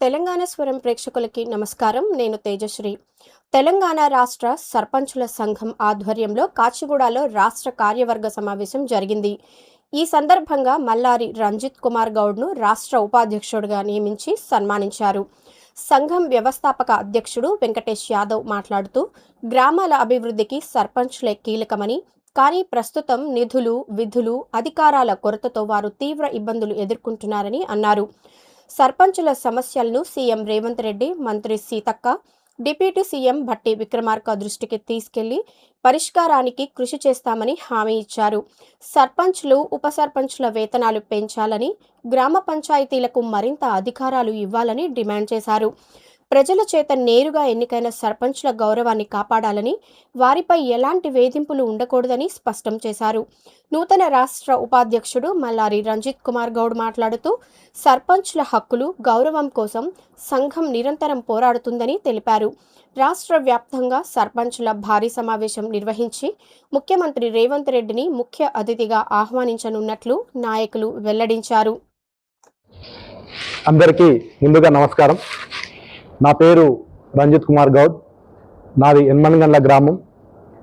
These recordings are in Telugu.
తెలంగాణ స్వరం ప్రేక్షకులకి నమస్కారం. నేను తేజశ్రీ. తెలంగాణ రాష్ట్ర సర్పంచుల సంఘం ఆధ్వర్యంలో కాచిగూడలో రాష్ట్ర కార్యవర్గ సమావేశం జరిగింది. ఈ సందర్భంగా మల్లారి రంజిత్ కుమార్ గౌడ్ను రాష్ట్ర ఉపాధ్యక్షుడిగా నియమించి సన్మానించారు. సంఘం వ్యవస్థాపక అధ్యక్షుడు వెంకటేష్ యాదవ్ మాట్లాడుతూ గ్రామాల అభివృద్ధికి సర్పంచ్లే కీలకమని, కానీ ప్రస్తుతం నిధులు, విధులు, అధికారాల కొరతతో వారు తీవ్ర ఇబ్బందులు ఎదుర్కొంటున్నారని అన్నారు. సర్పంచుల సమస్యలను సీఎం రేవంత్ రెడ్డి, మంత్రి సీతక్క, డిప్యూటీ సీఎం భట్టి విక్రమార్క దృష్టికి తీసుకెళ్లి పరిష్కారానికి కృషి చేస్తామని హామీ ఇచ్చారు. సర్పంచ్లు, ఉప సర్పంచ్ల వేతనాలు పెంచాలని, గ్రామ పంచాయతీలకు మరింత అధికారాలు ఇవ్వాలని డిమాండ్ చేశారు. ప్రజల చేత నేరుగా ఎన్నికైన సర్పంచ్ల గౌరవాన్ని కాపాడాలని, వారిపై ఎలాంటి వేధింపులు ఉండకూడదని స్పష్టం చేశారు. నూతన రాష్ట్ర ఉపాధ్యక్షుడు మల్లారి రంజిత్ కుమార్ గౌడ్ మాట్లాడుతూ సర్పంచ్ల హక్కులు, గౌరవం కోసం సంఘం నిరంతరం పోరాడుతుందని తెలిపారు. రాష్ట్ర వ్యాప్తంగా సర్పంచ్ల భారీ సమావేశం నిర్వహించి ముఖ్యమంత్రి రేవంత్ రెడ్డిని ముఖ్య అతిథిగా ఆహ్వానించనున్నట్లు నాయకులు వెల్లడించారు. అందరికీ ముందుగా నమస్కారం. నా పేరు రంజిత్ కుమార్ గౌడ్. నాది ఎన్మన్గండ్ల గ్రామం,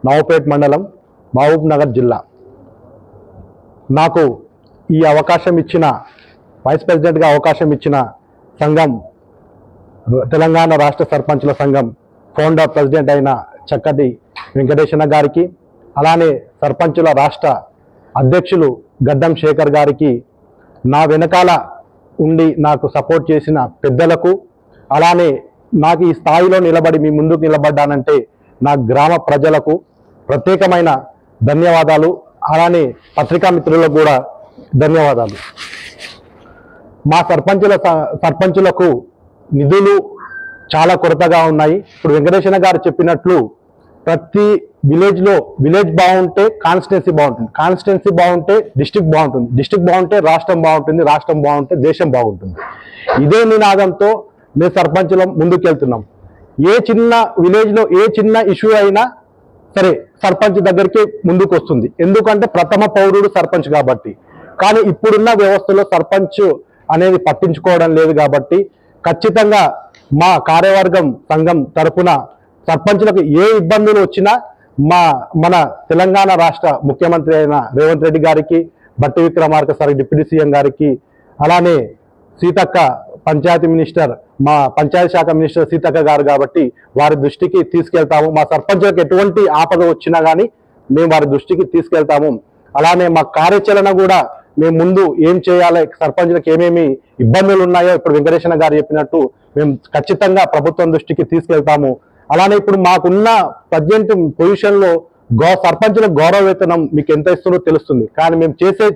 నవపేట్ మండలం, మహబూబ్ నగర్ జిల్లా. నాకు ఈ అవకాశం ఇచ్చిన, వైస్ ప్రెసిడెంట్గా అవకాశం ఇచ్చిన సంఘం, తెలంగాణ రాష్ట్ర సర్పంచుల సంఘం ఫౌండర్ ప్రెసిడెంట్ అయిన చక్కటి వెంకటేశన్న గారికి, అలానే సర్పంచుల రాష్ట్ర అధ్యక్షులు గడ్డం శేఖర్ గారికి, నా వెనకాల ఉండి నాకు సపోర్ట్ చేసిన పెద్దలకు, అలానే నాకు ఈ స్థాయిలో నిలబడి మీ ముందుకు నిలబడ్డానంటే నా గ్రామ ప్రజలకు ప్రత్యేకమైన ధన్యవాదాలు. అలానే పత్రికా మిత్రులకు కూడా ధన్యవాదాలు. మా సర్పంచులకు నిధులు చాలా కొరతగా ఉన్నాయి. ఇప్పుడు వెంకటేశ్వర గారు చెప్పినట్లు ప్రతి విలేజ్ బాగుంటే కాన్స్టిట్యున్సీ బాగుంటుంది, కాన్స్టిట్యున్సీ బాగుంటే డిస్ట్రిక్ట్ బాగుంటుంది, డిస్ట్రిక్ట్ బాగుంటే రాష్ట్రం బాగుంటుంది, రాష్ట్రం బాగుంటే దేశం బాగుంటుంది. ఇదే నినాదంతో మేము సర్పంచులం ముందుకెళ్తున్నాం. ఏ చిన్న విలేజ్లో ఏ చిన్న ఇష్యూ అయినా సరే సర్పంచ్ దగ్గరికి ముందుకు వస్తుంది. ఎందుకంటే ప్రథమ పౌరుడు సర్పంచ్ కాబట్టి. కానీ ఇప్పుడున్న వ్యవస్థలో సర్పంచ్ అనేది పట్టించుకోవడం లేదు కాబట్టి ఖచ్చితంగా మా కార్యవర్గం సంఘం తరఫున సర్పంచులకు ఏ ఇబ్బందులు వచ్చినా మన తెలంగాణ రాష్ట్ర ముఖ్యమంత్రి అయిన రేవంత్ రెడ్డి గారికి, Bhatti Vikramarka sir deputy CM గారికి, అలానే సీతక్క పంచాయతీ మినిస్టర్, మా పంచాయతీ శాఖ మినిస్టర్ సీతక్క గారు కాబట్టి వారి దృష్టికి తీసుకెళ్తాము. మా సర్పంచులకు ఎటువంటి ఆపద వచ్చినా కానీ మేము వారి దృష్టికి తీసుకెళ్తాము. అలానే మా కార్యాచరణ కూడా మేము ముందు ఏం చేయాలి, సర్పంచులకు ఏమేమి ఇబ్బందులు ఉన్నాయో ఇప్పుడు వెంకటేశ్వర గారు చెప్పినట్టు మేము ఖచ్చితంగా ప్రభుత్వం దృష్టికి తీసుకెళ్తాము. అలానే ఇప్పుడు మాకున్న ప్రజెంట్ పొజిషన్లో సర్పంచుల గౌరవ వేతనం మీకు ఎంత ఇస్తుందో తెలుస్తుంది, కానీ మేము చేసే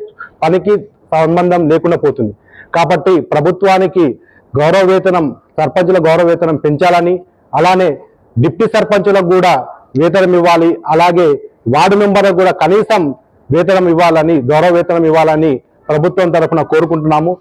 పనికి సంబంధం లేకుండా పోతుంది. కాబట్టి ప్రభుత్వానికి గౌరవ వేతనం, సర్పంచుల గౌరవ వేతనం పెంచాలని, అలానే డిప్యూటీ సర్పంచులకు కూడా వేతనం ఇవ్వాలి, అలాగే వార్డు మెంబర్లకు కూడా కనీసం వేతనం ఇవ్వాలని, గౌరవ వేతనం ఇవ్వాలని ప్రభుత్వం తరఫున కోరుకుంటున్నాము.